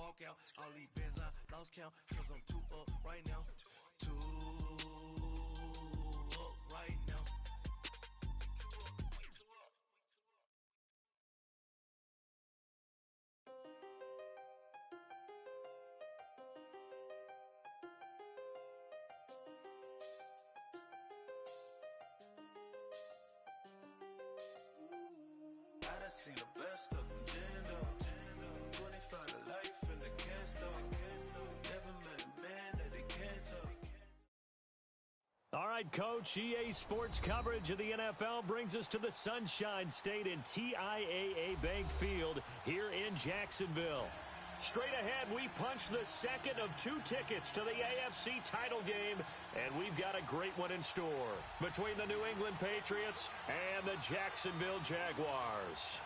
walk out. All these bands I lost count, cause I'm too up right now. Too up right now. I see the best of them, Jando. 25 to life in the can't stop. Never met a man that they can't talk. All right, Coach, EA Sports coverage of the NFL brings us to the Sunshine State in TIAA Bank Field here in Jacksonville. Straight ahead, we punch the second of 2 tickets to the AFC title game, and we've got a great one in store between the New England Patriots and the Jacksonville Jaguars.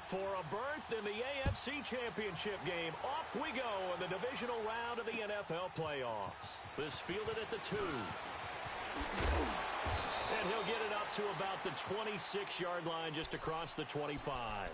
For a berth in the AFC Championship game, off we go in the divisional round of the NFL playoffs. This fielded at the 2. And he'll get it up to about the 26-yard line just across the 25.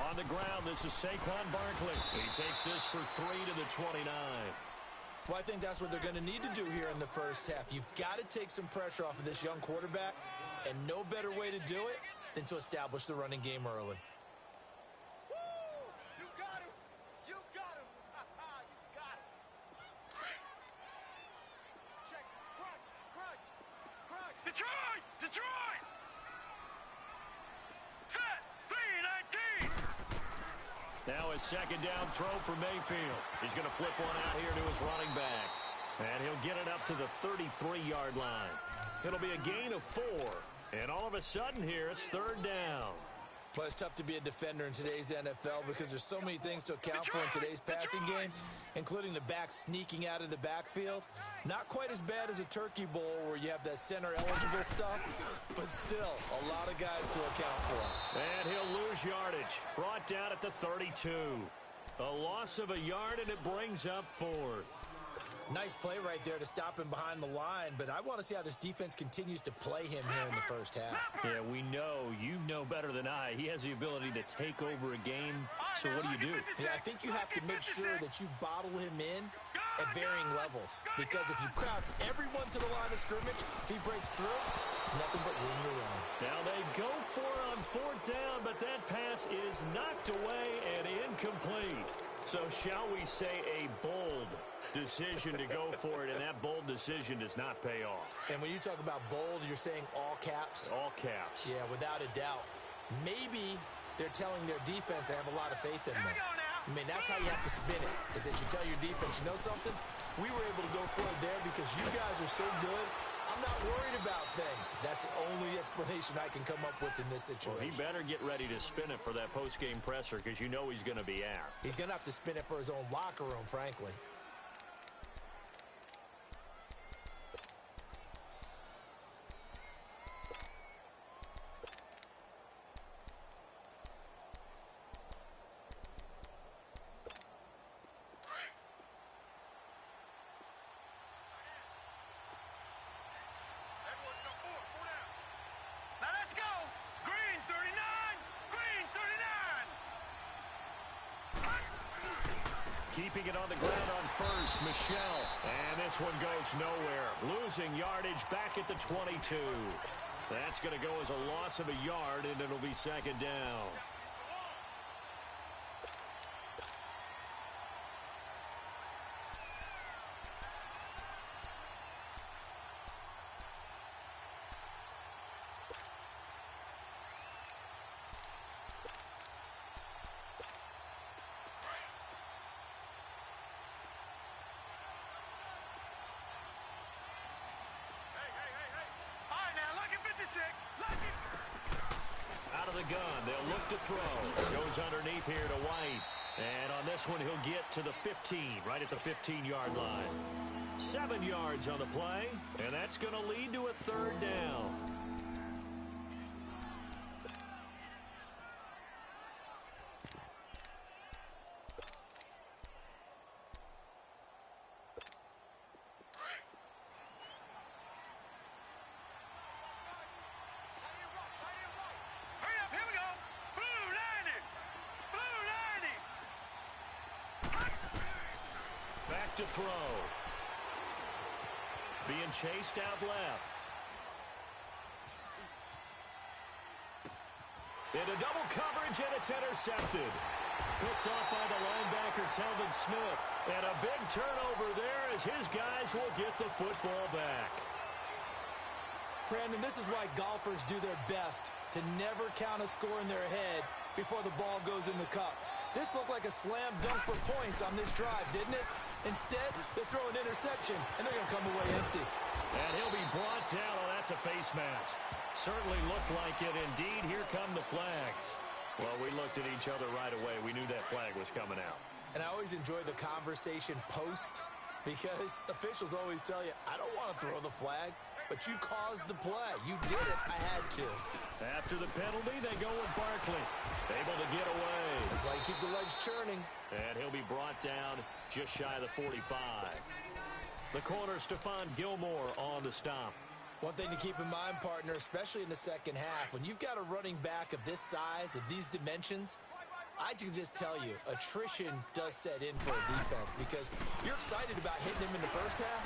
On the ground, this is Saquon Barkley. He takes this for 3 to the 29. Well, I think that's what they're going to need to do here in the first half. You've got to take some pressure off of this young quarterback, and no better way to do it than to establish the running game early. Woo! You got him! You got him! You got him! Check. Crunch! Crunch! Crunch! Detroit! Detroit! Set! 3-19! Now a second down throw for Mayfield. He's going to flip one out here to his running back. And he'll get it up to the 33-yard line. It'll be a gain of 4. And all of a sudden here, it's 3rd down. Well, it's tough to be a defender in today's NFL because there's so many things to account for in today's passing game, including the back sneaking out of the backfield. Not quite as bad as a turkey bowl where you have that center-eligible stuff, but still a lot of guys to account for. And he'll lose yardage. Brought down at the 32. A loss of a yard, and it brings up 4th. Nice play right there to stop him behind the line, but I want to see how this defense continues to play him here in the first half. Yeah, we know. You know better than I. He has the ability to take over a game, so what do? Yeah, I think you have to make sure that you bottle him in at varying levels, because if you crowd everyone to the line of scrimmage, if he breaks through, there's nothing but room to run. Now they go for it on 4th down, but that pass is knocked away and incomplete. So shall we say a bold decision to go for it, and that bold decision does not pay off. And when you talk about bold, you're saying all caps? All caps. Yeah, without a doubt. Maybe they're telling their defense they have a lot of faith in them. I mean, that's how you have to spin it, is that you tell your defense, you know something? We were able to go for it there because you guys are so good. I'm not worried about things. That's the only explanation I can come up with in this situation. Well, he better get ready to spin it for that post-game presser because you know he's going to be out. He's going to have to spin it for his own locker room, frankly. Now let's go! Green 39! Green 39! Keeping it on the ground on first, Michelle. And this one goes nowhere. Losing yardage back at the 22. That's going to go as a loss of a yard, and it'll be 2nd down. Out of the gun, they'll look to throw. Goes underneath here to White. And on this one, he'll get to the 15, right at the 15-yard line. 7 yards on the play, and that's going to lead to a third down. To throw. Being chased out left. Into double coverage, and it's intercepted. Picked off by the linebacker, Telvin Smith. And a big turnover there as his guys will get the football back. Brandon, this is why golfers do their best to never count a score in their head before the ball goes in the cup. This looked like a slam dunk for points on this drive, didn't it? Instead, they're throwing interception, and they're going to come away empty. And he'll be brought down. Oh, that's a face mask. Certainly looked like it. Indeed, here come the flags. Well, we looked at each other right away. We knew that flag was coming out. And I always enjoy the conversation post because officials always tell you, I don't want to throw the flag, but you caused the play. You did it. I had to. After the penalty, they go with Barkley. Able to get away. That's why you keep the legs churning. And he'll be brought down just shy of the 45. The corner, Stephon Gilmore on the stop. One thing to keep in mind, partner, especially in the second half, when you've got a running back of this size, of these dimensions, I can just tell you, attrition does set in for a defense because you're excited about hitting him in the first half.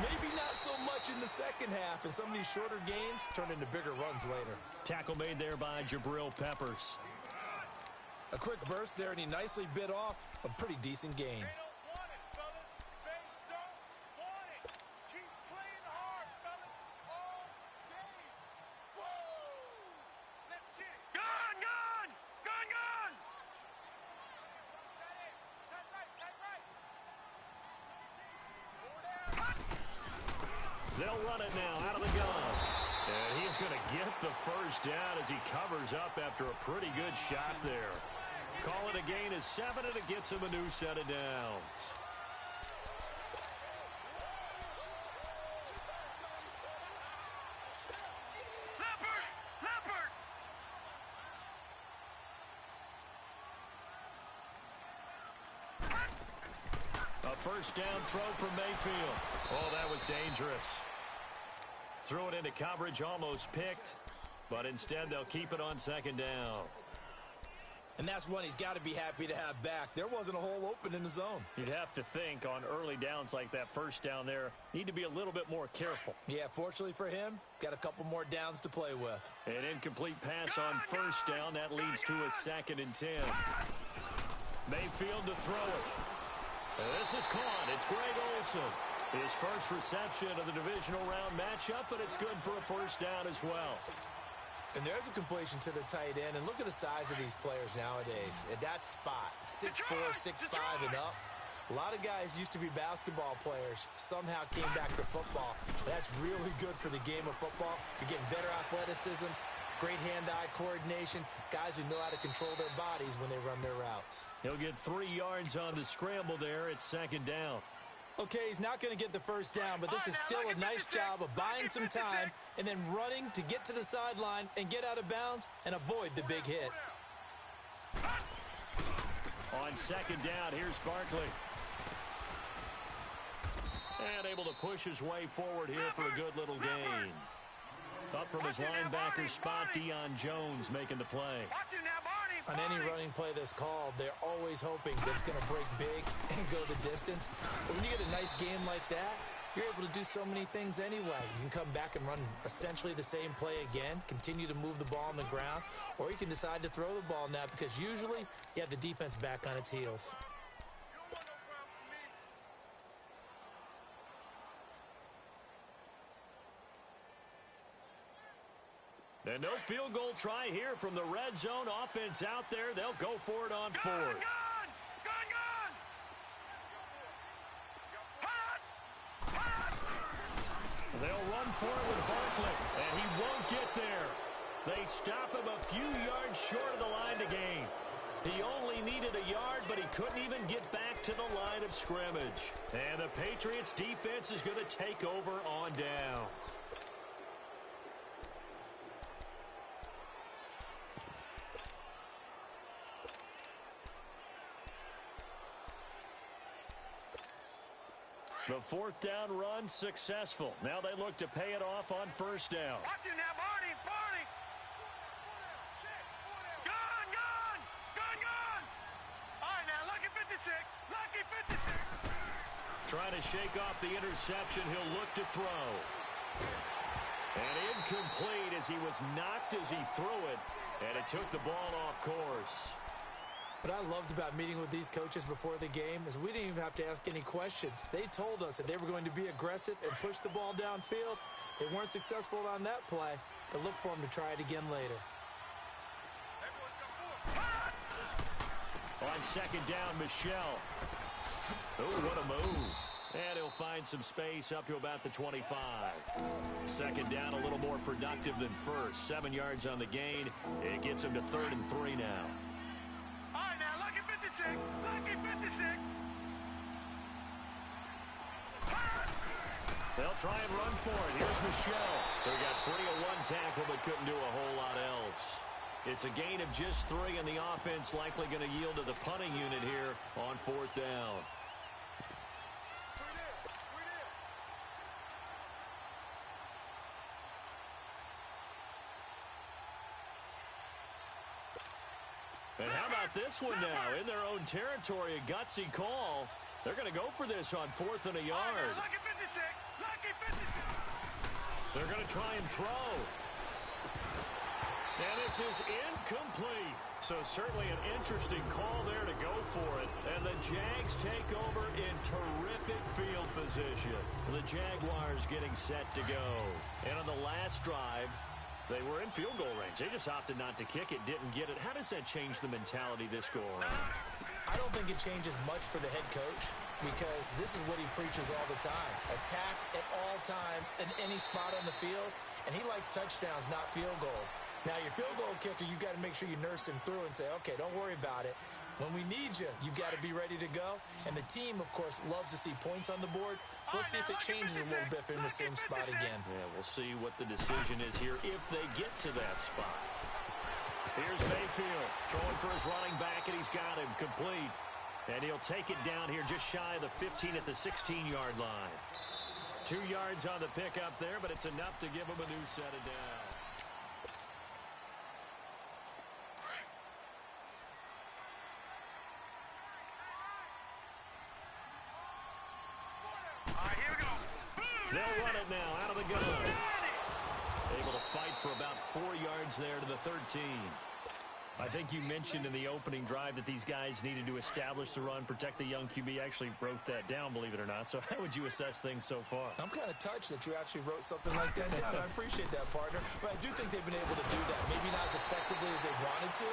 Maybe not so much in the second half, and some of these shorter gains turn into bigger runs later. Tackle made there by Jabril Peppers. A quick burst there, and he nicely bit off a pretty decent gain. They don't want it, fellas. They don't want it. Keep playing hard, fellas, all game. Woo! Let's get it. Gun, gun! Gun, gun! Tight right. Over there. They'll run it now out of the gun. And he's going to get the first down as he covers up after a pretty good shot there. Call it a gain of 7, and it gets him a new set of downs. Leopard! A first down throw from Mayfield. Oh, that was dangerous. Threw it into coverage, almost picked, but instead they'll keep it on second down. And that's one he's got to be happy to have back. There wasn't a hole open in the zone. You'd have to think on early downs like that first down there, need to be a little bit more careful. Yeah, fortunately for him, got a couple more downs to play with. An incomplete pass on first down. That leads to a 2nd and 10. Mayfield to throw it. And this is caught. It's Greg Olsen. His first reception of the divisional round matchup, but it's good for a first down as well. And there's a completion to the tight end. And look at the size of these players nowadays. At that spot, 6'4", 6'5", and up. A lot of guys used to be basketball players. Somehow came back to football. That's really good for the game of football. You're getting better athleticism, great hand-eye coordination, guys who know how to control their bodies when they run their routes. He'll get 3 yards on the scramble there. It's 2nd down. Okay, he's not going to get the first down, but this is still a nice job of buying some time and then running to get to the sideline and get out of bounds and avoid the big hit. On 2nd down, here's Barkley. And able to push his way forward here for a good little gain. Up from his linebacker spot, Deion Jones making the play. Watch it now, Barney! On any running play that's called, they're always hoping that it's going to break big and go the distance. But when you get a nice game like that, you're able to do so many things anyway. You can come back and run essentially the same play again, continue to move the ball on the ground, or you can decide to throw the ball now because usually you have the defense back on its heels. And no field goal try here from the red zone. Offense out there. They'll go for it on 4th. Gun! They'll run for it with Barkley, and he won't get there. They stop him a few yards short of the line to gain. He only needed a yard, but he couldn't even get back to the line of scrimmage. And the Patriots defense is going to take over on downs. The fourth down run successful. Now they look to pay it off on first down. Watch it now, Barney, Barney. Gone, gone, gone, gone. All right, now, lucky 56, lucky 56. Trying to shake off the interception. He'll look to throw. And incomplete as he was knocked as he threw it. And it took the ball off course. What I loved about meeting with these coaches before the game is we didn't even have to ask any questions. They told us that they were going to be aggressive and push the ball downfield. They weren't successful on that play, but look for them to try it again later. On second down, Michelle. Oh, what a move. And he'll find some space up to about the 25. Second down, a little more productive than first. 7 yards on the gain. It gets him to 3rd and 3 now. All right, now, lucky 56, lucky 56. They'll try and run for it. Here's Michelle. So he got free of one tackle, but couldn't do a whole lot else. It's a gain of just 3, and the offense likely going to yield to the punting unit here on 4th down. And how about this one now? In their own territory, a gutsy call. They're going to go for this on 4th and a yard. Lucky 56, lucky 56. They're going to try and throw. And this is incomplete. So certainly an interesting call there to go for it. And the Jags take over in terrific field position. The Jaguars getting set to go. And on the last drive, they were in field goal range. They just opted not to kick it, didn't get it. How does that change the mentality this go around? I don't think it changes much for the head coach because this is what he preaches all the time. Attack at all times in any spot on the field, and he likes touchdowns, not field goals. Now, your field goal kicker, you got to make sure you nurse him through and say, okay, don't worry about it. When we need you, you've got to be ready to go. And the team, of course, loves to see points on the board. So let's see if it changes a little bit in the same spot again. Yeah, we'll see what the decision is here if they get to that spot. Here's Mayfield throwing for his running back, and he's got him complete. And he'll take it down here just shy of the 15 at the 16-yard line. 2 yards on the pickup there, but it's enough to give him a new set of downs. They'll run it now out of the gun. Able to fight for about 4 yards there to the 13. I think you mentioned in the opening drive that these guys needed to establish the run, protect the young QB. Actually wrote that down, believe it or not. So how would you assess things so far? I'm kind of touched that you actually wrote something like that down. I appreciate that, partner. But I do think they've been able to do that. Maybe not as effectively as they wanted to,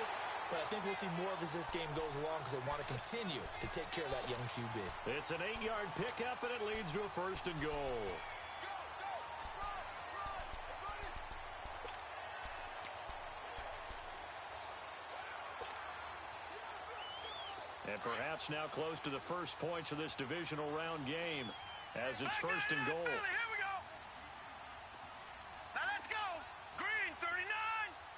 but I think we'll see more of as this game goes along because they want to continue to take care of that young QB. It's an 8-yard pickup, and it leads to a 1st and goal. And perhaps now close to the first points of this divisional round game as it's 1st and goal. Here we go. Now let's go. Green 39.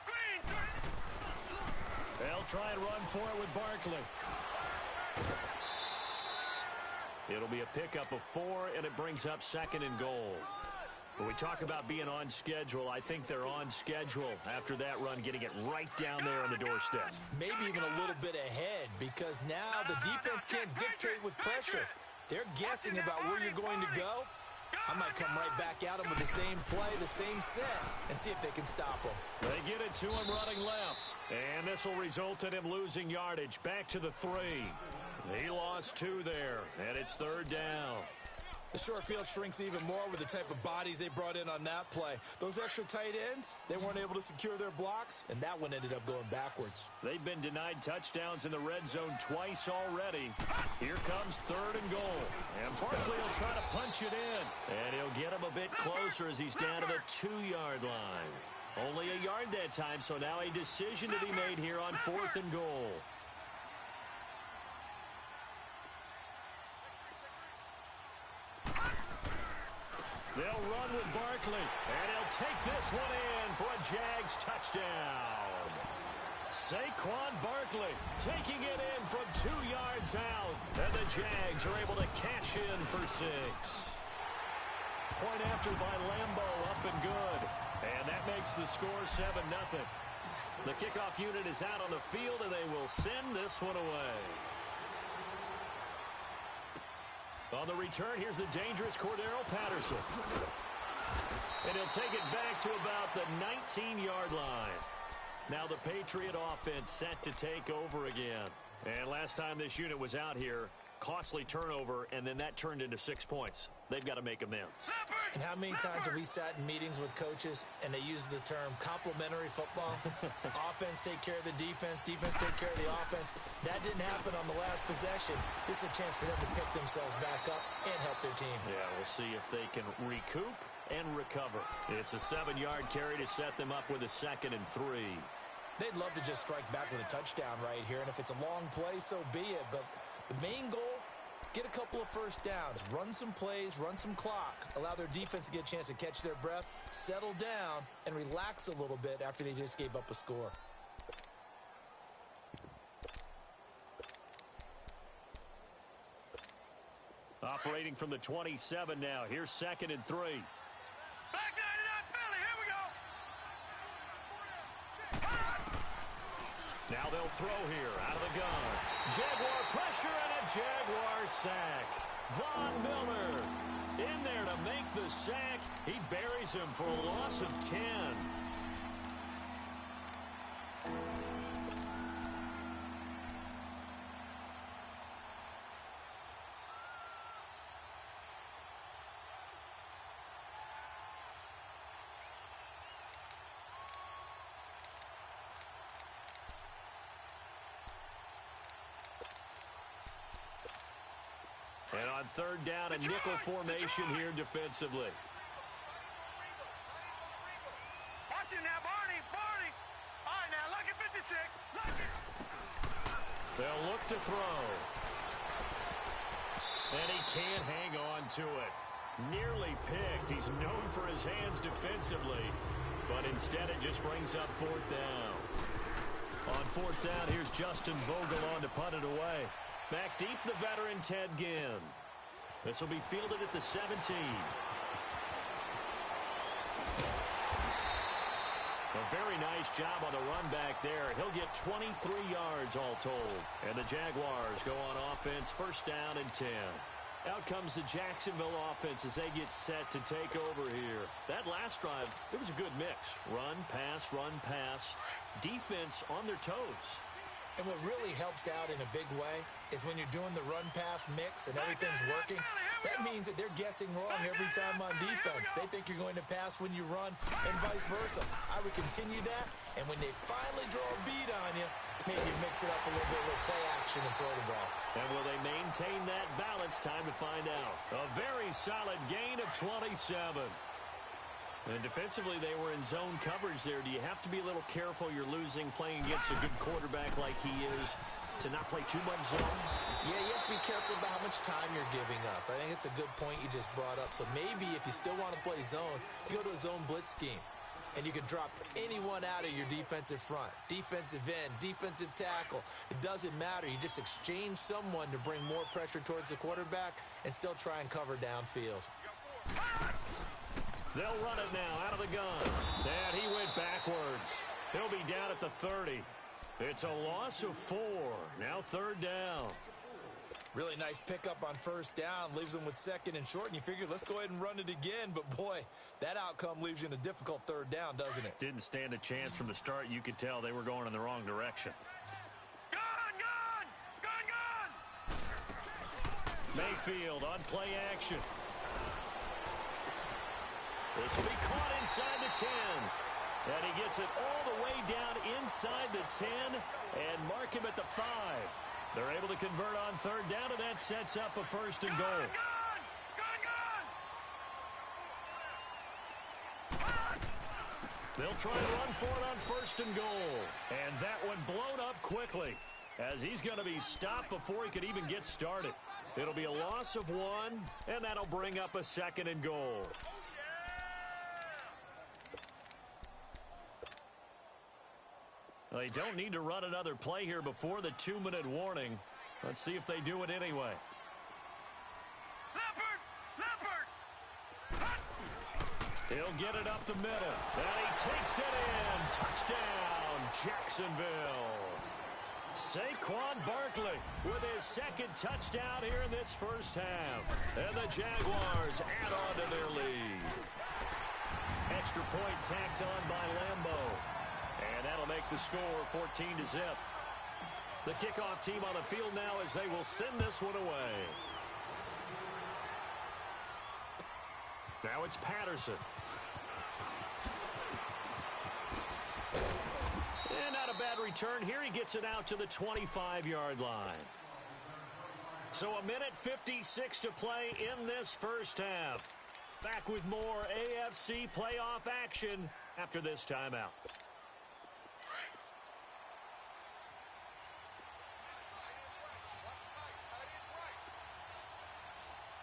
Green 39. They'll try and run for it with Barkley. It'll be a pickup of 4, and it brings up 2nd and goal. When we talk about being on schedule, I think they're on schedule after that run, getting it right down there on the doorstep. Maybe even a little bit ahead because now the defense can't dictate with pressure. They're guessing about where you're going to go. I might come right back at them with the same play, the same set, and see if they can stop them. They get it to him running left. And this will result in him losing yardage. Back to the 3. He lost 2 there, and it's 3rd down. The short field shrinks even more with the type of bodies they brought in on that play. Those extra tight ends, they weren't able to secure their blocks, and that one ended up going backwards. They've been denied touchdowns in the red zone twice already. Here comes 3rd and goal. And Barkley will try to punch it in. And he'll get him a bit closer as he's down to the 2-yard line. Only a yard that time, so now a decision to be made here on 4th and goal. They'll run with Barkley, and he'll take this one in for a Jags touchdown. Saquon Barkley taking it in from 2 yards out, and the Jags are able to cash in for 6. Point after by Lambeau, up and good, and that makes the score 7-0. The kickoff unit is out on the field, and they will send this one away. On the return, here's the dangerous Cordero Patterson. And he'll take it back to about the 19-yard line. Now the Patriot offense set to take over again. And last time this unit was out here, costly turnover, and then that turned into 6 points. They've got to make amends. And how many times have we sat in meetings with coaches and they use the term complementary football? Offense take care of the defense, defense take care of the offense. That didn't happen on the last possession. This is a chance for them to pick themselves back up and help their team. Yeah, we'll see if they can recoup and recover. It's a 7-yard carry to set them up with a 2nd and 3. They'd love to just strike back with a touchdown right here, and if it's a long play, so be it. But the main goal, get a couple of first downs, run some plays, run some clock, allow their defense to get a chance to catch their breath, settle down, and relax a little bit after they just gave up a score. Operating from the 27 now. Here's 2nd and 3. Back 99 Philly. Here we go. Now they'll throw here out of the gun. Jaguar pressure and a Jaguar sack. Von Miller in there to make the sack. He buries him for a loss of 10. And on 3rd down, a nickel formation here defensively. Watch it now, Barney. Barney. All right, now, look at 56. Look it. They'll look to throw. And he can't hang on to it. Nearly picked. He's known for his hands defensively. But instead it just brings up 4th down. On 4th down, here's Justin Vogel on to punt it away. Back deep, the veteran Ted Ginn. This will be fielded at the 17. A very nice job on the run back there. He'll get 23 yards all told. And the Jaguars go on offense, 1st down and 10. Out comes the Jacksonville offense as they get set to take over here. That last drive, it was a good mix. Run, pass, defense on their toes. And what really helps out in a big way is when you're doing the run-pass mix and everything's working, that means that they're guessing wrong every time on defense. They think you're going to pass when you run and vice versa. I would continue that, and when they finally draw a beat on you, maybe mix it up a little bit with play action and throw the ball. And will they maintain that balance? Time to find out. A very solid gain of 27. And defensively, they were in zone coverage there. Do you have to be a little careful? You're losing playing against a good quarterback like he is to not play too much zone? Yeah, you have to be careful about how much time you're giving up. I think it's a good point you just brought up. So maybe if you still want to play zone, you go to a zone blitz scheme. And you can drop anyone out of your defensive front. Defensive end, defensive tackle. It doesn't matter. You just exchange someone to bring more pressure towards the quarterback and still try and cover downfield. They'll run it now out of the gun. And he went backwards. He'll be down at the 30. It's a loss of 4. Now 3rd down. Really nice pickup on 1st down. Leaves them with 2nd and short. And you figure, let's go ahead and run it again. But, boy, that outcome leaves you in a difficult 3rd down, doesn't it? Didn't stand a chance from the start. You could tell they were going in the wrong direction. Gun! Mayfield on play action. This will be caught inside the 10. And he gets it all the way down inside the 10 and mark him at the 5. They're able to convert on 3rd down, and that sets up a 1st and goal. They'll try to run for it on 1st and goal. And that one blown up quickly as he's going to be stopped before he could even get started. It'll be a loss of 1, and that'll bring up a 2nd and goal. They don't need to run another play here before the 2-minute warning. Let's see if they do it anyway. He'll get it up the middle, and he takes it in. Touchdown, Jacksonville. Saquon Barkley with his second touchdown here in this first half. And the Jaguars add on to their lead. Extra point tacked on by Lambeau. And that'll make the score 14-0. The kickoff team on the field now as they will send this one away. Now it's Patterson. And not a bad return here. He gets it out to the 25-yard line. So 1:56 to play in this first half. Back with more AFC playoff action after this timeout.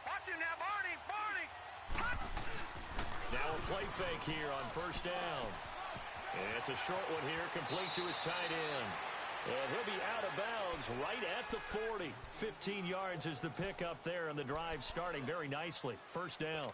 Watch him now, Barney. Now a play fake here on first down. And it's a short one here, complete to his tight end. And he'll be out of bounds right at the 40. 15 yards is the pickup there, and the drive starting very nicely. First down.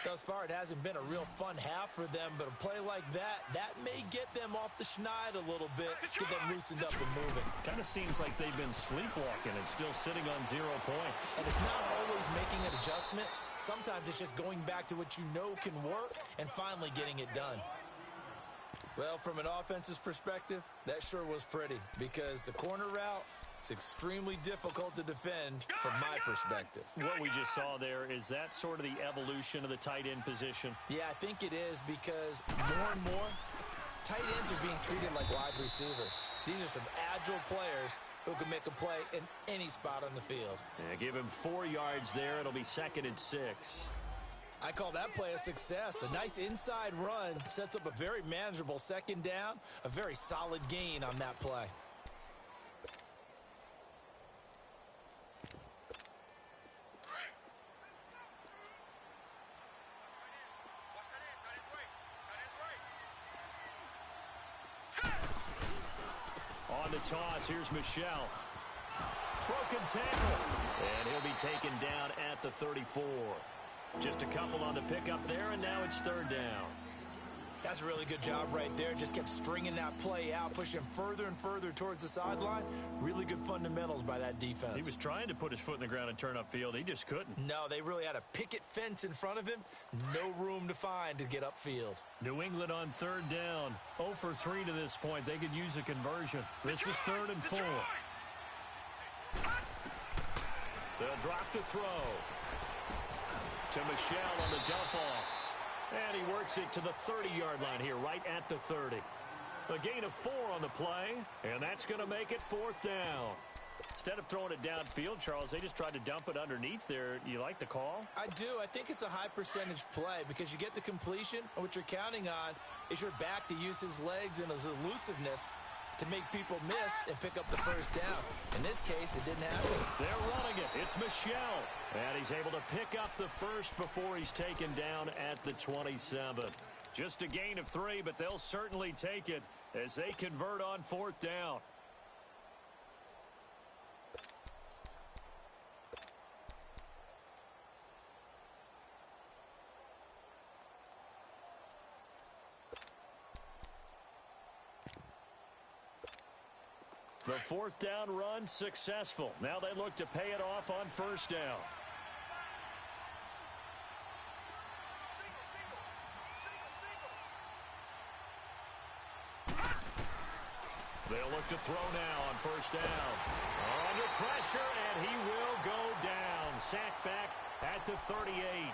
Thus far, it hasn't been a real fun half for them, but a play like that may get them off the schneid a little bit, get them loosened up and moving. Kind of seems like they've been sleepwalking and still sitting on 0 points. And it's not always making an adjustment. Sometimes it's just going back to what you know can work and finally getting it done. Well, from an offensive perspective, that sure was pretty because the corner route, it's extremely difficult to defend from my perspective. What we just saw there, is that sort of the evolution of the tight end position? Yeah, I think it is because more and more, tight ends are being treated like wide receivers. These are some agile players who can make a play in any spot on the field. Yeah, give him 4 yards there. It'll be 2nd and 6. I call that play a success. A nice inside run sets up a very manageable second down, a very solid gain on that play. On the toss, here's Michelle. Broken tackle. And he'll be taken down at the 34. Just a couple on the pickup there, and now it's 3rd down. That's a really good job right there. Just kept stringing that play out, pushing him further and further towards the sideline. Really good fundamentals by that defense. He was trying to put his foot in the ground and turn upfield. He just couldn't. No, they really had a picket fence in front of him. No room to find to get upfield. New England on 3rd down. 0 for 3 to this point. They could use a conversion. This is 3rd and 4. They'll drop the throw. To Michelle on the dump off. And he works it to the 30-yard line here, right at the 30. A gain of 4 on the play, and that's going to make it 4th down. Instead of throwing it downfield, Charles, they just tried to dump it underneath there. You like the call? I do. I think it's a high percentage play because you get the completion, and what you're counting on is your back to use his legs and his elusiveness to make people miss and pick up the first down. In this case, it didn't happen. They're running it. It's Michelle. And he's able to pick up the first before he's taken down at the 27. Just a gain of 3, but they'll certainly take it as they convert on 4th down. The 4th down run successful. Now they look to pay it off on 1st down. They'll look to throw now on 1st down. Under pressure, and he will go down. Sacked back at the 38.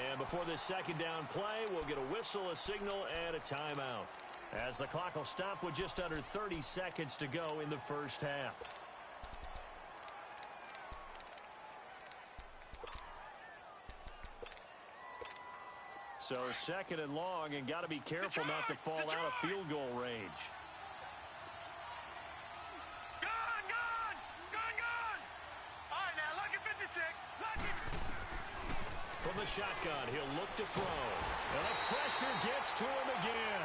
And before this 2nd down play, we'll get a whistle, a signal, and a timeout, as the clock will stop with just under 30 seconds to go in the first half. So 2nd and long, and got to be careful not to fall out of field goal range. Gone! All right, now, lucky 56. Lucky. From the shotgun, he'll look to throw. And the pressure gets to him again.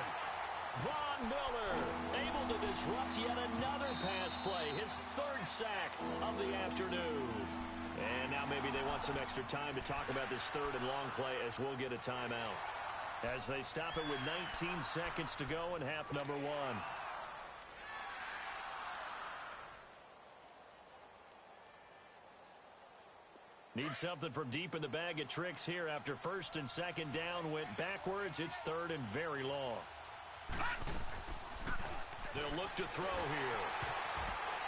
Von Miller able to disrupt yet another pass play, his third sack of the afternoon. And now maybe they want some extra time to talk about this third and long play as we'll get a timeout. As they stop it with 19 seconds to go in half number one. Need something from deep in the bag of tricks here after first and second down went backwards. It's third and very long. They'll look to throw here.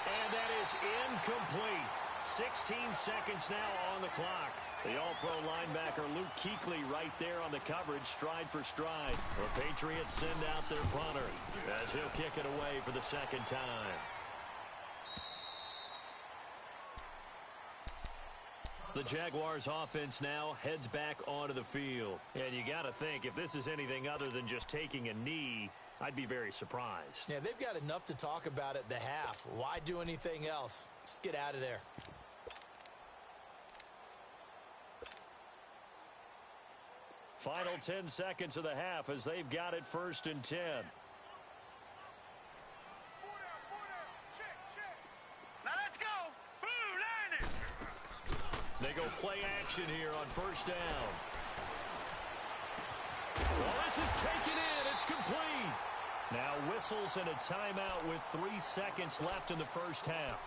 And that is incomplete. 16 seconds now on the clock. The all-pro linebacker Luke Kuechly right there on the coverage, stride for stride. The Patriots send out their punter as he'll kick it away for the second time. The Jaguars offense now heads back onto the field. And you got to think, if this is anything other than just taking a knee, I'd be very surprised. Yeah, they've got enough to talk about at the half. Why do anything else? Just get out of there. Final 10 seconds of the half as they've got it first and 10. Now let's go. Boo, landed. They go play action here on first down. Well, this is taken in. It's complete. Now whistles and a timeout with 3 seconds left in the first half.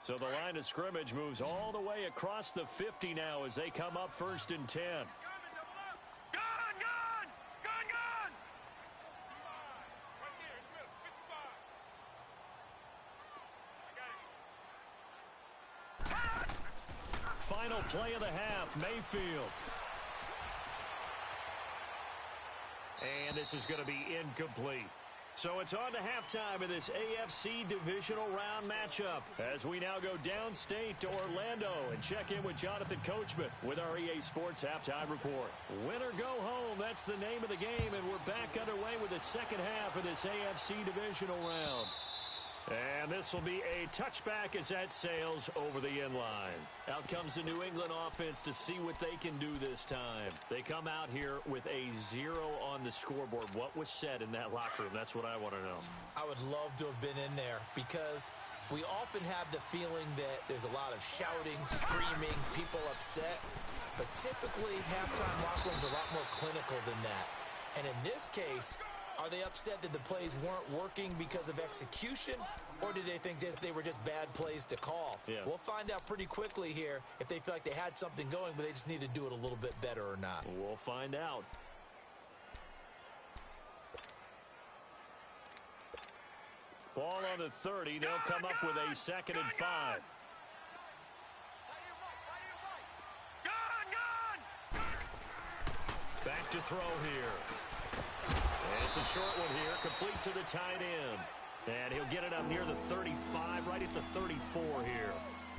So the line of scrimmage moves all the way across the 50 now as they come up first and 10. Gun, gun. Gun, gun. Right there, in the middle, 55. I got it. Final play of the half, Mayfield. And this is going to be incomplete. So it's on to halftime in this AFC Divisional Round matchup as we now go downstate to Orlando and check in with Jonathan Coachman with our EA Sports Halftime Report. Win or go home, that's the name of the game, and we're back underway with the second half of this AFC Divisional Round. And this will be a touchback as that sails over the inline. Out comes the New England offense to see what they can do this time. They come out here with a 0 on the scoreboard. What was said in that locker room? That's what I want to know. I would love to have been in there because we often have the feeling that there's a lot of shouting, screaming, people upset. But typically, halftime locker rooms are a lot more clinical than that. And in this case, are they upset that the plays weren't working because of execution, or did they think they were just bad plays to call? Yeah. We'll find out pretty quickly here if they feel like they had something going, but they just need to do it a little bit better or not. We'll find out. Ball on the 30. They'll come up with a 2nd and 5. Back to throw here. And it's a short one here, complete to the tight end. And he'll get it up near the 35, right at the 34 here.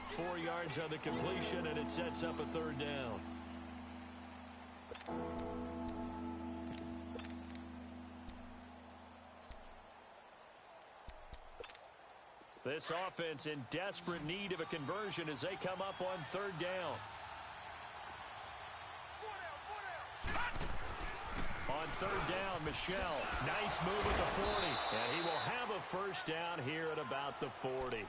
4 yards on the completion, and it sets up a third down. This offense in desperate need of a conversion as they come up on third down. On third down, Michelle. Nice move at the 40. And he will have a first down here at about the 40.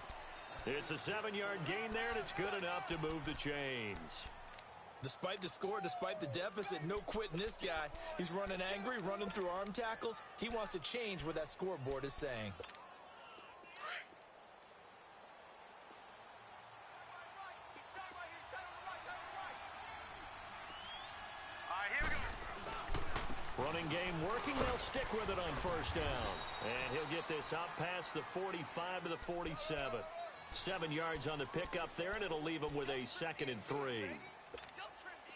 It's a 7-yard gain there, and it's good enough to move the chains. Despite the score, despite the deficit, no quitting this guy. He's running angry, running through arm tackles. He wants to change what that scoreboard is saying. Running game working. They'll stick with it on first down. And he'll get this up past the 45 to the 47. 7 yards on the pickup there, and it'll leave him with a 2nd and 3.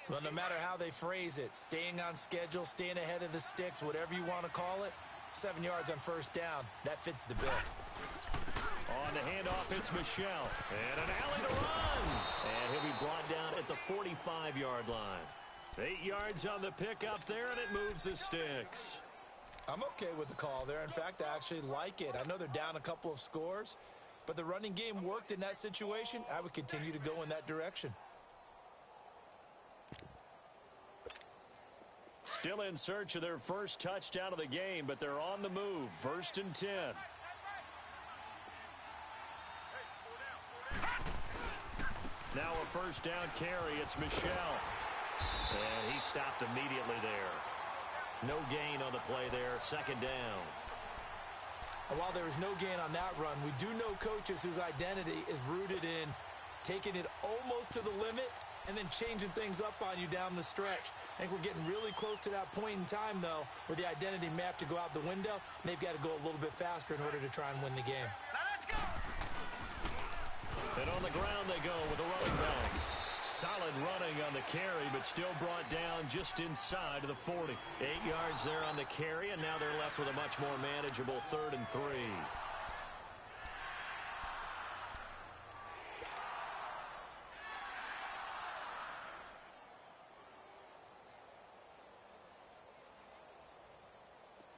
Well, no matter how they phrase it, staying on schedule, staying ahead of the sticks, whatever you want to call it, 7 yards on first down, that fits the bill. On the handoff, it's Michelle. And an alley to run. And he'll be brought down at the 45-yard line. 8 yards on the pickup there, and it moves the sticks. I'm okay with the call there. In fact, I actually like it. I know they're down a couple of scores, but the running game worked in that situation. I would continue to go in that direction. Still in search of their first touchdown of the game, but they're on the move. 1st and 10. Now a first down carry. It's Michelle. And he stopped immediately there. No gain on the play there. 2nd down. And while there is no gain on that run, we do know coaches whose identity is rooted in taking it almost to the limit and then changing things up on you down the stretch. I think we're getting really close to that point in time, though, where the identity may have to go out the window, and they've got to go a little bit faster in order to try and win the game. Now let's go. And on the ground they go with a running back. Solid running on the carry, but still brought down just inside of the 40. 8 yards there on the carry, and now they're left with a much more manageable 3rd and 3.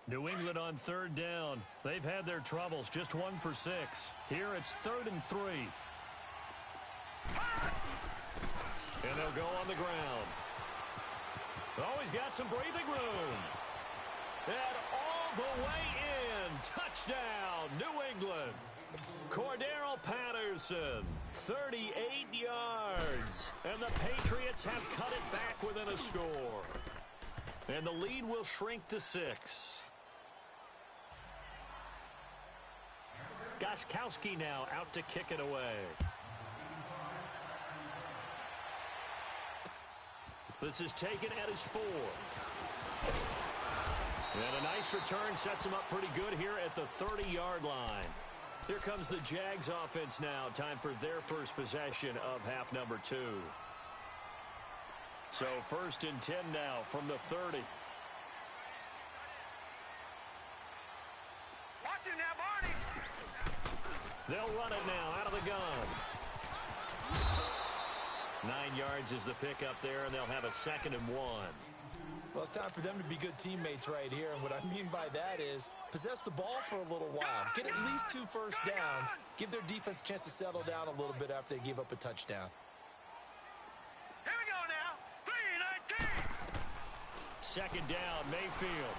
New England on 3rd down. They've had their troubles, just 1 for 6. Here it's 3rd and 3. And they'll go on the ground. Always got some breathing room. And all the way in. Touchdown, New England. Cordero Patterson, 38 yards. And the Patriots have cut it back within a score. And the lead will shrink to 6. Gostkowski now out to kick it away. This is taken at his 4. And a nice return sets him up pretty good here at the 30-yard line. Here comes the Jags offense now. Time for their first possession of half number 2. So 1st and 10 now from the 30. Watch him now, Barney. They'll run it now out of the gun. 9 yards is the pickup there, and they'll have a 2nd and 1. Well, it's time for them to be good teammates right here, and what I mean by that is possess the ball for a little while. Get at least 2 first downs. Give their defense a chance to settle down a little bit after they give up a touchdown. Here we go now. 3-19. 2nd down, Mayfield.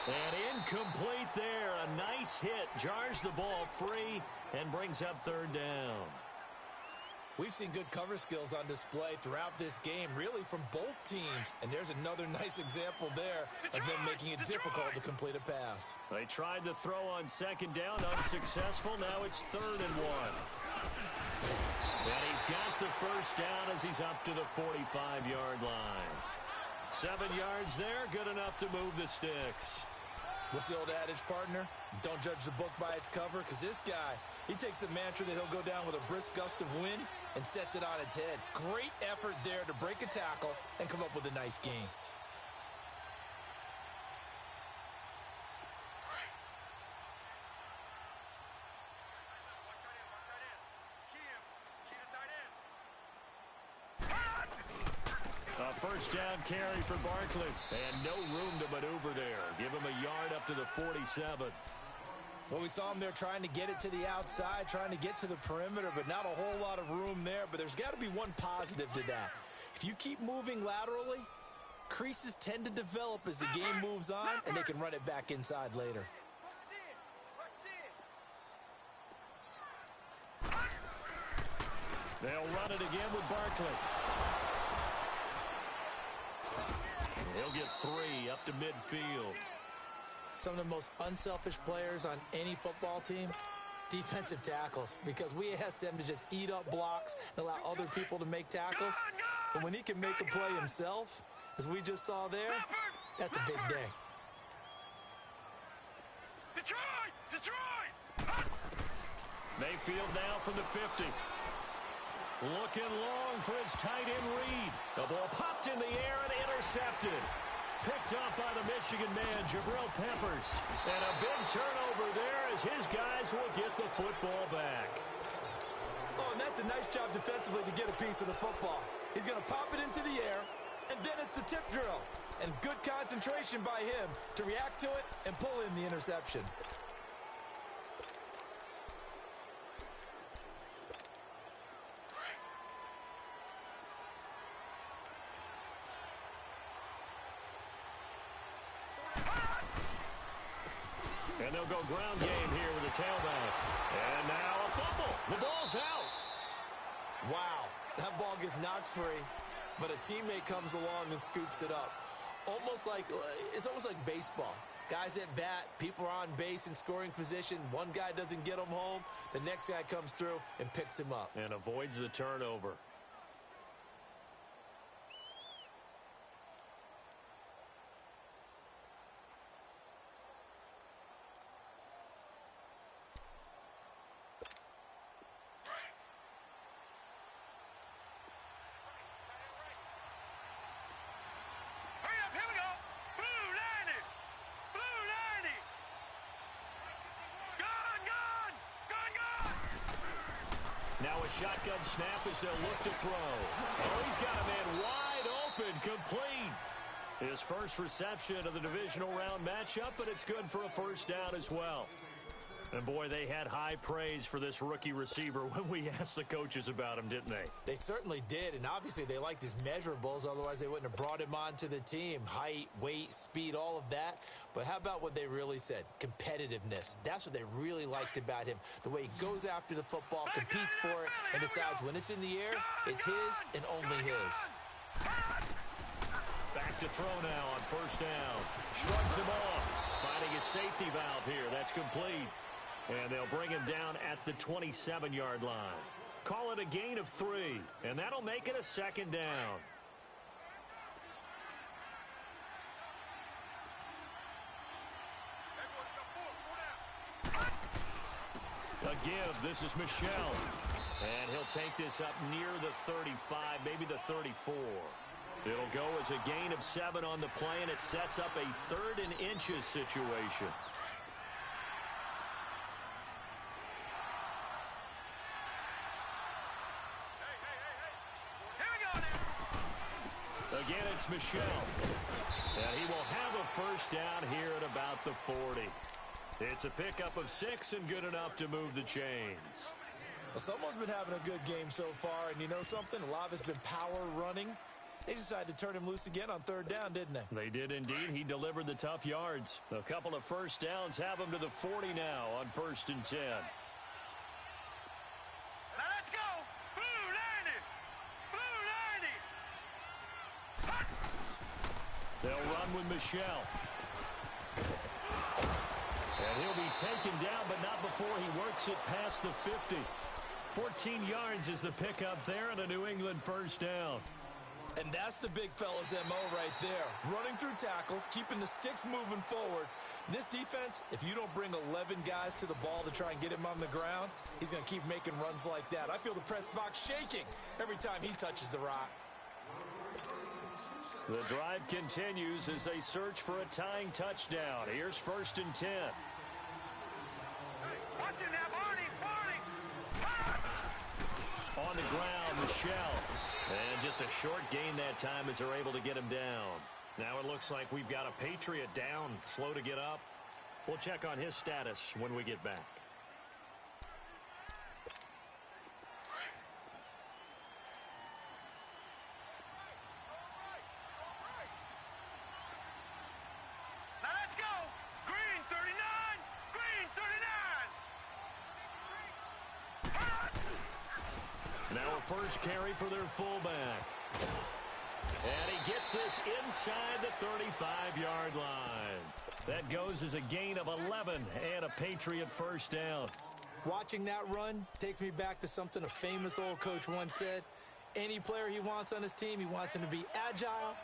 And incomplete there. A nice hit. Jars the ball free and brings up 3rd down. We've seen good cover skills on display throughout this game, really from both teams. And there's another nice example there of them making it difficult to complete a pass. They tried to throw on 2nd down, unsuccessful. Now it's 3rd and 1. And he's got the first down as he's up to the 45-yard line. 7 yards there, good enough to move the sticks. What's the old adage, partner? Don't judge the book by its cover, because this guy, he takes the mantra that he'll go down with a brisk gust of wind and sets it on its head. Great effort there to break a tackle and come up with a nice gain. A first down carry for Barkley. And no room to maneuver there. Give him a yard up to the 47. Well, we saw him there trying to get it to the outside, trying to get to the perimeter, but not a whole lot of room there. But there's got to be one positive to that. If you keep moving laterally, creases tend to develop as the game moves on, and they can run it back inside later. They'll run it again with Barkley. He'll get 3 up to midfield. Some of the most unselfish players on any football team, defensive tackles, because we ask them to just eat up blocks and allow other people to make tackles. But when he can make a play himself, as we just saw there, that's a big day. Detroit! Mayfield now from the 50. Looking long for his tight end read. The ball popped in the air and intercepted. Picked up by the Michigan man, Jabril Peppers. And a big turnover there as his guys will get the football back. Oh, and that's That's a nice job defensively to get a piece of the football. He's going to pop it into the air, and then it's the tip drill. And good concentration by him to react to it and pull in the interception. And they'll go ground game here with the tailback. And now a fumble. The ball's out. Wow, that ball gets knocked free, but a teammate comes along and scoops it up. It's almost like baseball. Guys at bat, people are on base in scoring position. One guy doesn't get him home. The next guy comes through and picks him up. And avoids the turnover. Now a shotgun snap as they'll look to throw. Oh, he's got a man wide open, complete. His first reception of the divisional round matchup, but it's good for a first down as well. And boy, they had high praise for this rookie receiver when we asked the coaches about him, didn't they? They certainly did, and obviously they liked his measurables. Otherwise, they wouldn't have brought him onto the team. Height, weight, speed, all of that. But how about what they really said? Competitiveness. That's what they really liked about him. The way he goes after the football, competes for it, and decides when it's in the air, it's his and only his. Back to throw now on first down. Shrugs him off. Finding his safety valve here. That's complete. And they'll bring him down at the 27-yard line. Call it a gain of 3, and that'll make it a second down. A give. This is Michelle. And he'll take this up near the 35, maybe the 34. It'll go as a gain of 7 on the play, and it sets up a 3rd and inches situation. Again, it's Michelle. And he will have a first down here at about the 40. It's a pickup of 6 and good enough to move the chains. Well, someone's been having a good game so far, and you know something? A lot of it's been power running. They decided to turn him loose again on 3rd down, didn't they? They did indeed. He delivered the tough yards. A couple of first downs have him to the 40 now on 1st and 10. Let's go! Blue 90! Blue 90! They'll run with Michelle. And he'll be taken down, but not before he works it past the 50. 14 yards is the pickup there, and a New England first down. And that's the big fella's MO right there. Running through tackles, keeping the sticks moving forward. This defense, if you don't bring 11 guys to the ball to try and get him on the ground, he's going to keep making runs like that. I feel the press box shaking every time he touches the rock. The drive continues as they search for a tying touchdown. Here's 1st and 10. Watch it now, Barney! On the ground, Michelle. And just a short gain that time as they're able to get him down. Now it looks like we've got a Patriot down, slow to get up. We'll check on his status when we get back. Now let's go! Green 39! Green 39! Now a first carry for their fullback. And he gets this inside the 35-yard line. That goes as a gain of 11 and a Patriot first down. Watching that run takes me back to something a famous old coach once said. Any player he wants on his team, he wants him to be agile,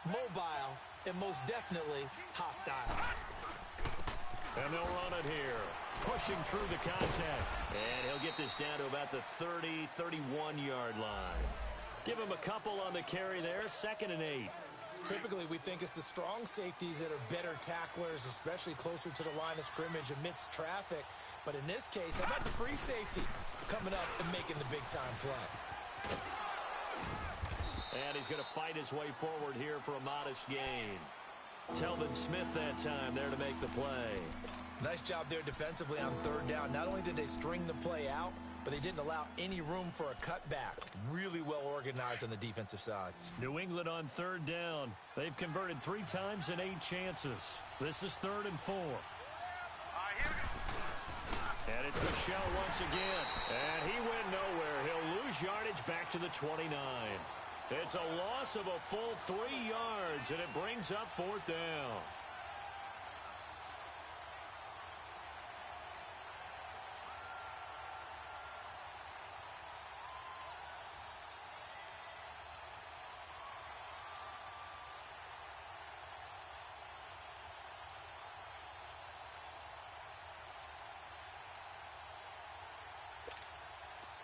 mobile, and most definitely hostile. And they'll run it here. Pushing through the contact. And he'll get this down to about the 30, 31-yard line. Give him a couple on the carry there. 2nd and 8. Typically, we think it's the strong safeties that are better tacklers, especially closer to the line of scrimmage amidst traffic. But in this case, how about the free safety coming up and making the big-time play? And he's going to fight his way forward here for a modest gain. Telvin Smith that time there to make the play. Nice job there defensively on third down. Not only did they string the play out, but they didn't allow any room for a cutback. Really well organized on the defensive side. New England on third down. They've converted 3 times in 8 chances. This is 3rd and 4. All right, here we go. And it's Michel once again. And he went nowhere. He'll lose yardage back to the 29. It's a loss of a full 3 yards, and it brings up 4th down.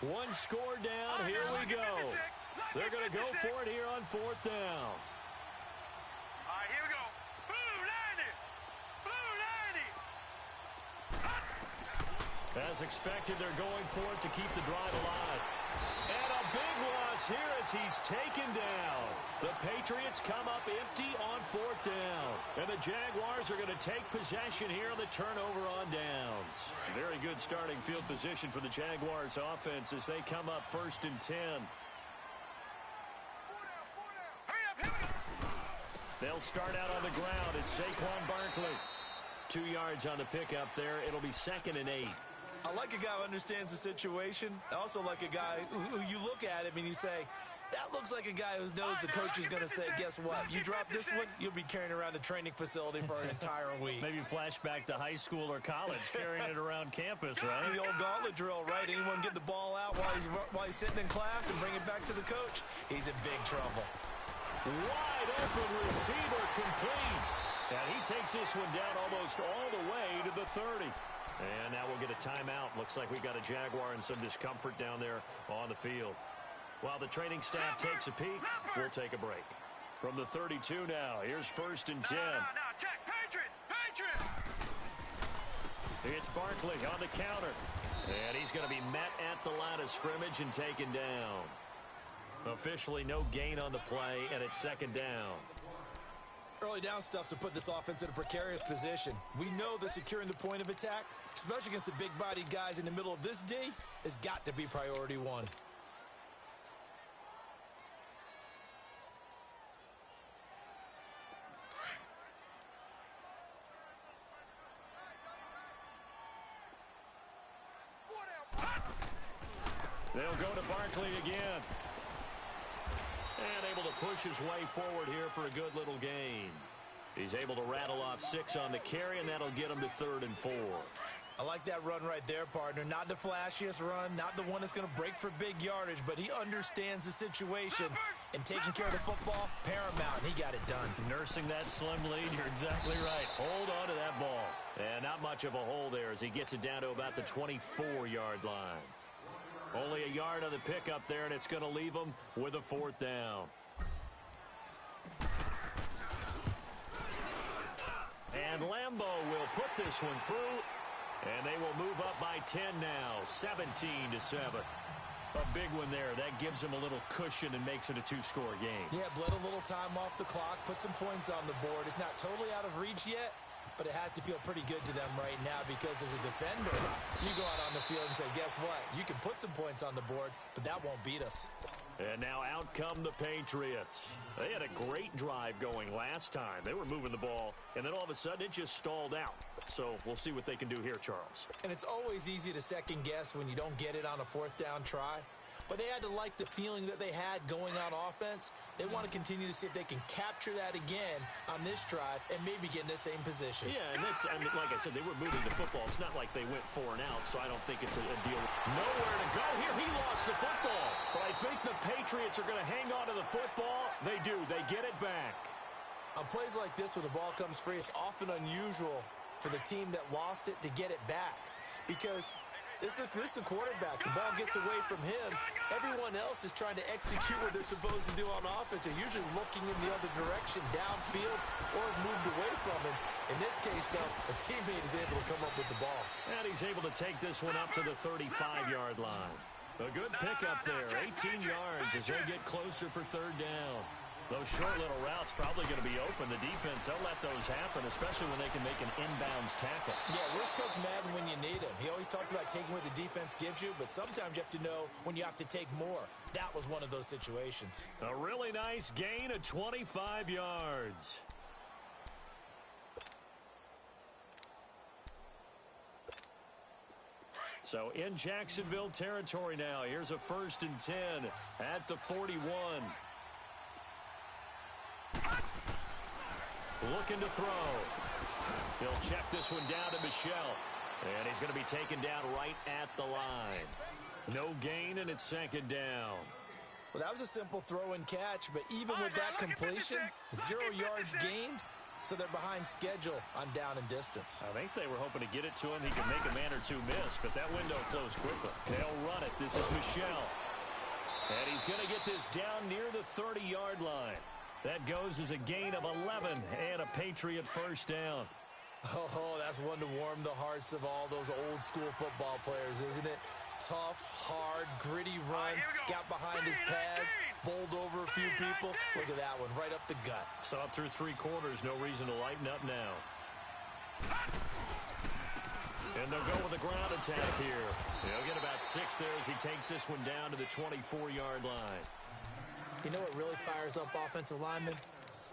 One score down. Here we go. They're going to go for it here on 4th down. All right, here we go. Blue 90. Blue 90. As expected, they're going for it to keep the drive alive. And a big loss here as he's taken down. The Patriots come up empty on 4th down. And the Jaguars are going to take possession here on the turnover on downs. Very good starting field position for the Jaguars offense as they come up 1st and 10. Hurry up, here we go. They'll start out on the ground. It's Saquon Barkley. 2 yards on the pickup there. It'll be 2nd and 8. I like a guy who understands the situation. I also like a guy who you look at him and you say, that looks like a guy who knows the coach is going to say, guess what? You drop this one, you'll be carrying around the training facility for an entire week. Maybe flashback to high school or college, carrying it around campus, right? The old gauntlet drill, right? Anyone get the ball out while he's sitting in class and bring it back to the coach? He's in big trouble. Wide open receiver complete. And he takes this one down almost all the way to the 30. And now we'll get a timeout. Looks like we've got a Jaguar and some discomfort down there on the field. While the training staff takes a peek, we'll take a break. From the 32 now, here's 1st and 10. No, check. Patriot. It's Barkley on the counter. And he's going to be met at the line of scrimmage and taken down. Officially no gain on the play, and it's 2nd down. Early down stuffs will put this offense in a precarious position. We know that securing the point of attack, especially against the big-bodied guys in the middle of this D, has got to be priority 1. They'll go to Barkley again. And able to push his way forward here for a good little gain. He's able to rattle off 6 on the carry, and that'll get him to 3rd and 4. I like that run right there, partner. Not the flashiest run, not the one that's going to break for big yardage, but he understands the situation, and taking care of the football, paramount, and he got it done. Nursing that slim lead, you're exactly right. Hold on to that ball. And not much of a hole there as he gets it down to about the 24-yard line. Only a yard on the pickup there, and it's going to leave him with a 4th down. And Lambeau will put this one through, and they will move up by 10 now, 17-7. A big one there. That gives them a little cushion and makes it a 2-score game. Yeah, bled a little time off the clock, put some points on the board. It's not totally out of reach yet, but it has to feel pretty good to them right now because as a defender, you go out on the field and say, guess what? You can put some points on the board, but that won't beat us. And now out come the Patriots. They had a great drive going last time. They were moving the ball, and then all of a sudden it just stalled out. So we'll see what they can do here, Charles. And it's always easy to second guess when you don't get it on a 4th down try. But they had to like the feeling that they had going on offense. They want to continue to see if they can capture that again on this drive and maybe get in the same position. Yeah, and that's, I mean, like I said, they were moving the football. It's not like they went 4 and out, so I don't think it's a deal. Nowhere to go here. He lost the football. But I think the Patriots are going to hang on to the football. They do. They get it back. On plays like this, when the ball comes free, it's often unusual for the team that lost it to get it back because this is the quarterback. The ball gets away from him. Everyone else is trying to execute what they're supposed to do on offense. They're usually looking in the other direction, downfield, or moved away from him. In this case, though, a teammate is able to come up with the ball. And he's able to take this one up to the 35-yard line. A good pickup there, 18 yards as they get closer for third down. Those short little routes probably going to be open. The defense, they'll let those happen, especially when they can make an inbounds tackle. Yeah, where's Coach Madden when you need him? He always talked about taking what the defense gives you, but sometimes you have to know when you have to take more. That was one of those situations. A really nice gain of 25 yards. So in Jacksonville territory now. Here's a 1st and 10 at the 41. Looking to throw. He'll check this one down to Michel. And he's going to be taken down right at the line. No gain, and it's 2nd down. Well, that was a simple throw and catch, but even with that completion, 0 yards gained. So they're behind schedule on down and distance. I think they were hoping to get it to him. He could make a man or two miss, but that window closed quickly. They'll run it. This is Michel. And he's going to get this down near the 30-yard line. That goes as a gain of 11 and a Patriot 1st down. Oh, that's one to warm the hearts of all those old school football players, isn't it? Tough, hard, gritty run, got behind his pads, bowled over a few people. Look at that one, right up the gut. So up through 3 quarters, no reason to lighten up now. And they'll go with a ground attack here. He'll get about 6 there as he takes this one down to the 24-yard line. You know what really fires up offensive linemen?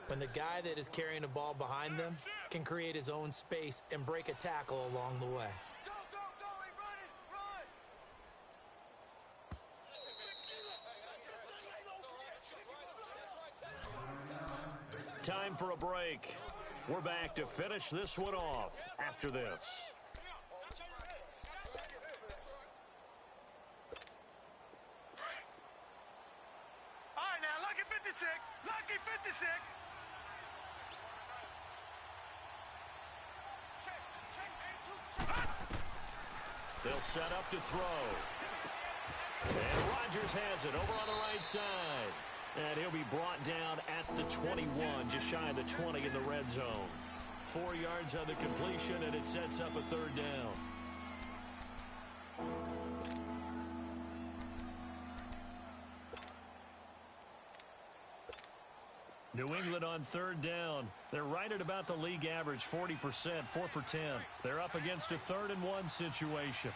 When the guy that is carrying the ball behind them can create his own space and break a tackle along the way. Time for a break. We're back to finish this one off after this. All right, now, lucky 56. Lucky 56. They'll set up to throw. And Rodgers has it over on the right side. And he'll be brought down at the 21, just shy of the 20 in the red zone. 4 yards on the completion, and it sets up a 3rd down. New England on 3rd down. They're right at about the league average, 40%, 4 for 10. They're up against a 3rd and 1 situation.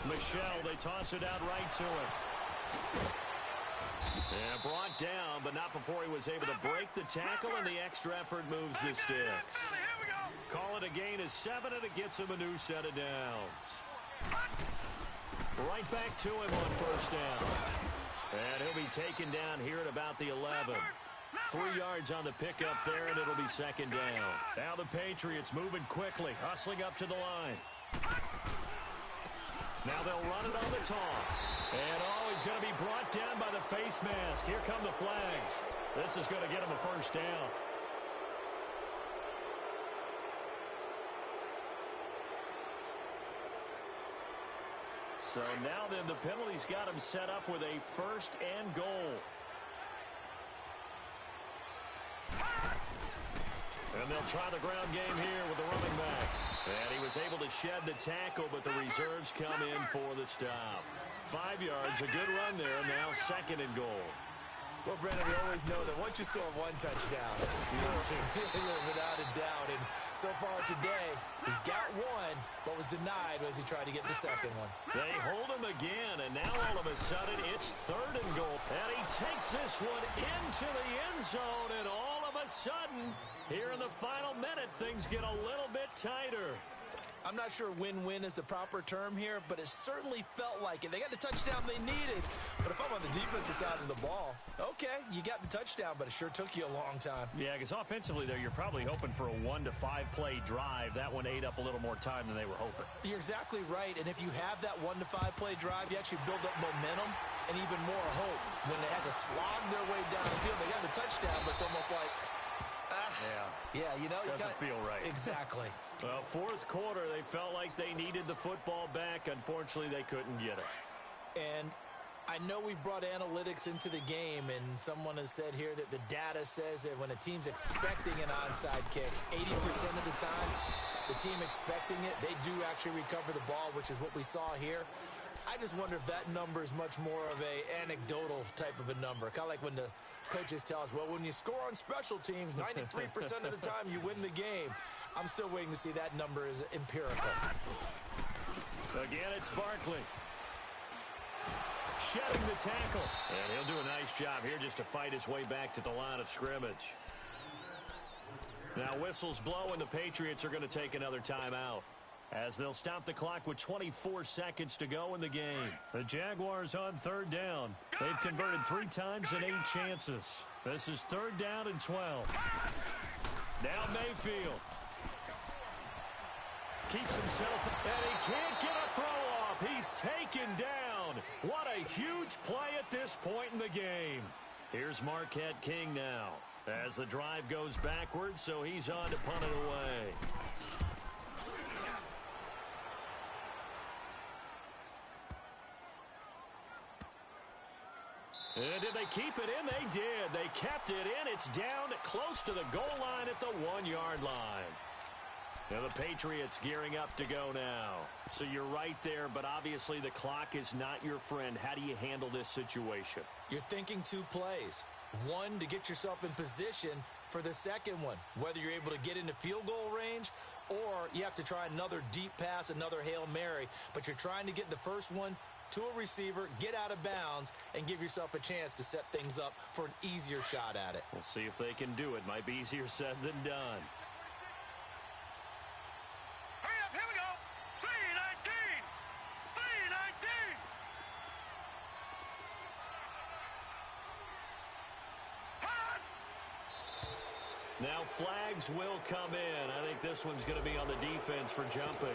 Michel, they toss it out right to him. And brought down, but not before he was able to break the tackle, and the extra effort moves the sticks. Call it a gain of 7, and it gets him a new set of downs. Right back to him on 1st down. And he'll be taken down here at about the 11. 3 yards on the pickup there, and it'll be 2nd down. Now the Patriots moving quickly, hustling up to the line. Now they'll run it on the toss. And, he's going to be brought down by the face mask. Here come the flags. This is going to get him a 1st down. So now then the penalty's got him set up with a 1st and goal. And they'll try the ground game here with the running back. And he was able to shed the tackle, but the reserves come in for the stop. 5 yards, a good run there, now 2nd and goal. Well, Brennan, we always know that once you score 1 touchdown, you're without a doubt. And so far today, he's got 1, but was denied as he tried to get the 2nd one. They hold him again, and now all of a sudden, it's 3rd and goal. And he takes this one into the end zone, and all of a sudden, here in the final minute, things get a little bit tighter. I'm not sure win-win is the proper term here, but it certainly felt like it. They got the touchdown they needed, but if I'm on the defensive side of the ball, okay, you got the touchdown, but it sure took you a long time. Yeah, because offensively there, you're probably hoping for a 1 to 5 play drive. That one ate up a little more time than they were hoping. You're exactly right, and if you have that 1 to 5 play drive, you actually build up momentum and even more hope. When they had to slog their way down the field, they got the touchdown, but it's almost like, yeah, you know, doesn't feel right. Exactly. Well, 4th quarter, they felt like they needed the football back. Unfortunately, they couldn't get it. And I know we've brought analytics into the game, and someone has said here that the data says that when a team's expecting an onside kick, 80% of the time, the team expecting it, they do actually recover the ball, which is what we saw here. I just wonder if that number is much more of a anecdotal type of a number. Kind of like when the coaches tell us, well, when you score on special teams, 93% of the time you win the game. I'm still waiting to see that number is empirical. Again, it's Barkley. Shedding the tackle. And he'll do a nice job here just to fight his way back to the line of scrimmage. Now whistles blow, and the Patriots are going to take another timeout, as they'll stop the clock with 24 seconds to go in the game. The Jaguars on third down. They've converted 3 times in 8 chances. This is third down and 12. Now Mayfield. Keeps himself, and he can't get a throw off. He's taken down. What a huge play at this point in the game. Here's Marquette King now, as the drive goes backwards, so he's on to punt it away. And did they keep it in? They did. They kept it in. It's down close to the goal line at the 1-yard line. Now the Patriots gearing up to go now. So you're right there, but obviously the clock is not your friend. How do you handle this situation? You're thinking 2 plays. One, to get yourself in position for the second one, whether you're able to get into field goal range or you have to try another deep pass, another Hail Mary, but you're trying to get the first one to a receiver, get out of bounds, and give yourself a chance to set things up for an easier shot at it. We'll see if they can do it. Might be easier said than done. Hurry up, here we go. 3:19. 3:19. Hot. Now flags will come in. I think this one's going to be on the defense for jumping.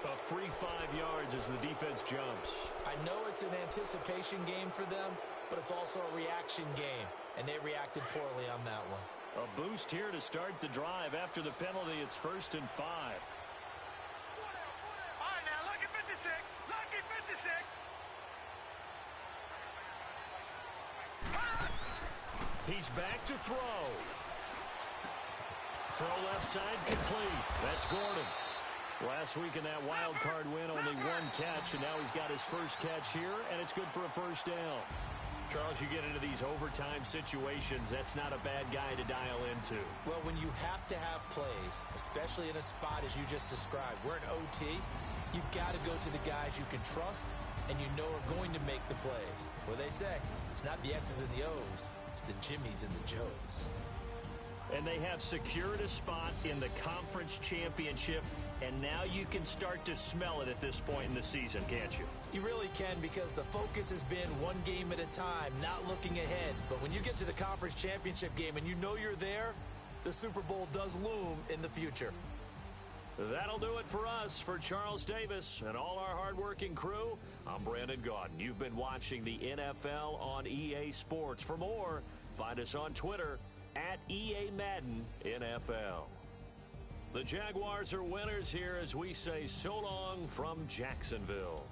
A free 5 yards as the defense jumps. I know it's an anticipation game for them, but it's also a reaction game, and they reacted poorly on that one. A boost here to start the drive. After the penalty, it's 1st and 5. All right, now, lucky 56. Lucky 56. Hot. He's back to throw. Throw left side complete. That's Gordon. Last week in that wild card win, only 1 catch, and now he's got his first catch here, and it's good for a first down. Charles, you get into these overtime situations, that's not a bad guy to dial into. Well, when you have to have plays, especially in a spot as you just described, we're in OT, you've got to go to the guys you can trust and you know are going to make the plays. Well, they say, it's not the X's and the O's, it's the Jimmys and the Joes. And they have secured a spot in the conference championship, and now you can start to smell it at this point in the season, can't you? You really can, because the focus has been one game at a time, not looking ahead. But when you get to the conference championship game and you know you're there, the Super Bowl does loom in the future. That'll do it for us. For Charles Davis and all our hardworking crew, I'm Brandon Gaudin. You've been watching the NFL on EA Sports. For more, find us on Twitter at EA Madden NFL. The Jaguars are winners here as we say so long from Jacksonville.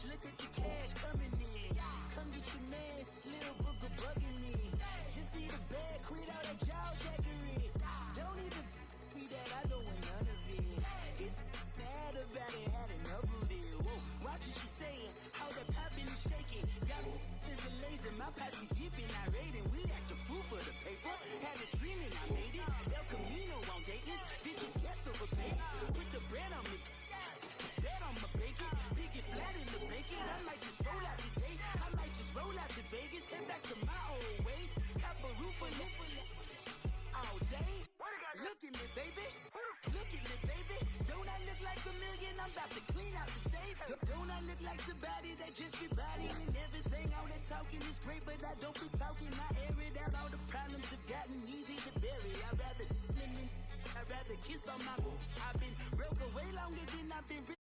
Look at the cash coming in. Come get your man, Slim Booker bugging me. Just see the bag, quit all that jaw jackery. Don't even back to my old ways. Got a roof for all day. Look at me, baby. Look at me, baby. Don't I look like a million? I'm about to clean out the safe. Don't I look like somebody that just be bodying everything? All that talking is great, but I don't be talking. I air it out. All the problems have gotten easy to bury. I'd rather kiss on my boo. I've been broke away longer than I've been.